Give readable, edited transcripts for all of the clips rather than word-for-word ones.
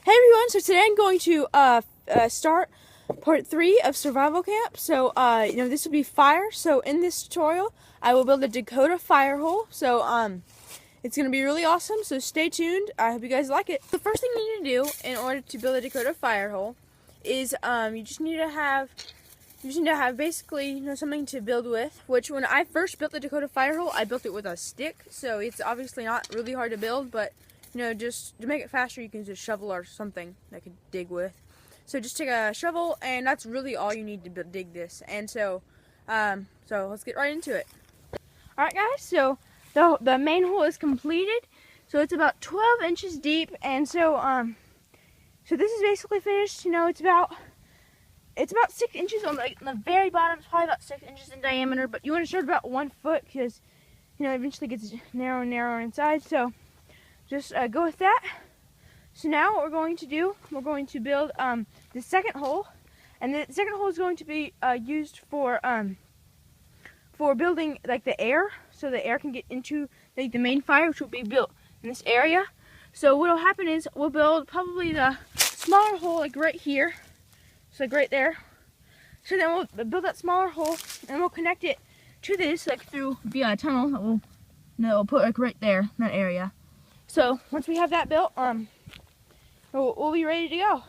Hey everyone, so today I'm going to start part 3 of survival camp. So, this will be fire. So in this tutorial, I will build a Dakota fire hole. So, it's going to be really awesome. So stay tuned. I hope you guys like it. The first thing you need to do in order to build a Dakota fire hole is, you just need to have basically, something to build with. Which when I first built the Dakota fire hole, I built it with a stick. So it's obviously not really hard to build, but just to make it faster, you can use a shovel or something that could dig with. So just take a shovel, and that's really all you need to dig this. And so let's get right into it. All right, guys. So the main hole is completed. So it's about 12 inches deep, and so this is basically finished. It's about 6 inches on the very bottom. It's probably about 6 inches in diameter, but you want to start about 1 foot because eventually it gets narrower and narrower inside. So just go with that. So now what we're going to do, we're going to build the second hole, and the second hole is going to be used for building like the air, so the air can get into the main fire, which will be built in this area. So what will happen is we'll build probably the smaller hole like right here, so like right there. So then we'll build that smaller hole, and we'll connect it to this like through via a tunnel that we'll put like right there in that area. So once we have that built, we'll be ready to go.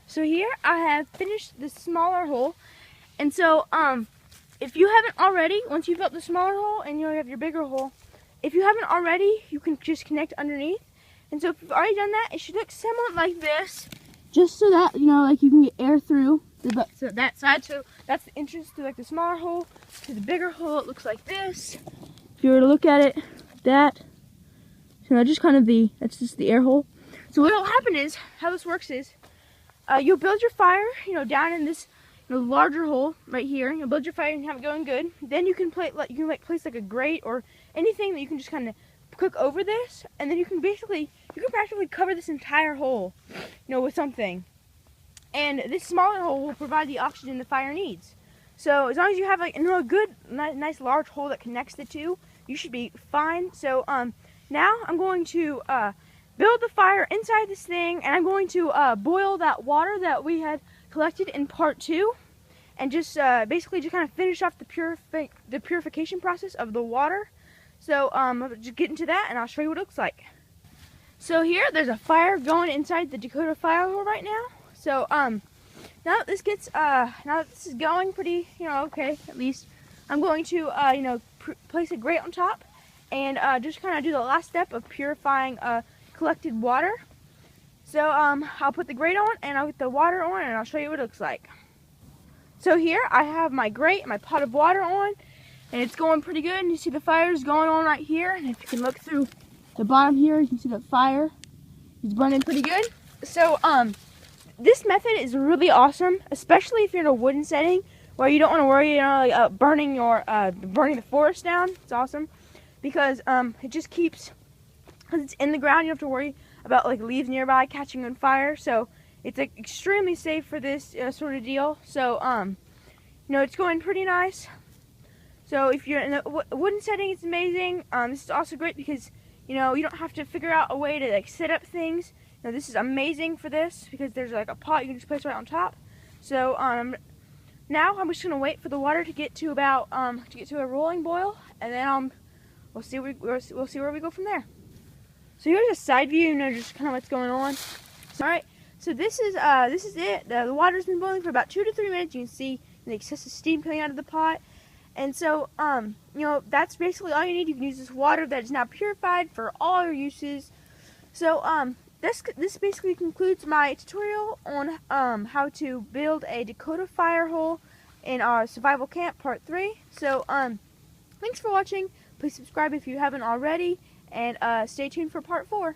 So here I have finished the smaller hole, and so if you haven't already, once you've built the smaller hole and you have your bigger hole, if you haven't already, you can just connect underneath. And so if you've already done that, it should look somewhat like this, just so that like you can get air through that side. So that's the entrance to like the smaller hole. To the bigger hole, it looks like this. If you were to look at it, that. So that's just the air hole. So what will happen is, how this works is, you'll build your fire, down in this larger hole right here. You'll build your fire and have it going good. Then you can place like a grate or anything that you can just kind of cook over this, and then you can practically cover this entire hole, with something. And this smaller hole will provide the oxygen the fire needs. So as long as you have a good, nice large hole that connects the two, you should be fine. So now I'm going to build the fire inside this thing, and I'm going to boil that water that we had collected in part 2, and just basically just kind of finish off the purification process of the water. So I'll just get into that, and I'll show you what it looks like. So here, there's a fire going inside the Dakota fire hole right now. So now that this is going pretty, okay, at least, I'm going to place a grate on top, and just kind of do the last step of purifying collected water. So I'll put the grate on, and I'll get the water on, and I'll show you what it looks like. So here I have my grate and my pot of water on, and it's going pretty good. And you see the fire's going on right here, and if you can look through the bottom here, you can see the fire is burning pretty good. So this method is really awesome, especially if you're in a wooden setting where you don't want to worry, burning the forest down. It's awesome because it just keeps, because it's in the ground, you don't have to worry about like leaves nearby catching on fire. So it's like extremely safe for this sort of deal. So it's going pretty nice. So if you're in a wooden setting, it's amazing. This is also great because you don't have to figure out a way to like set up things. This is amazing for this because there's like a pot you can just place right on top. So now I'm just gonna wait for the water to get to about a rolling boil, and then we'll see where we go from there. So here's a side view, just kind of what's going on. All right, so this is it. The water's been boiling for about 2 to 3 minutes. You can see the excessive steam coming out of the pot, and so that's basically all you need. You can use this water that is now purified for all your uses. So this basically concludes my tutorial on how to build a Dakota fire hole in our survival camp part 3. So thanks for watching. Please subscribe if you haven't already, and stay tuned for part 4.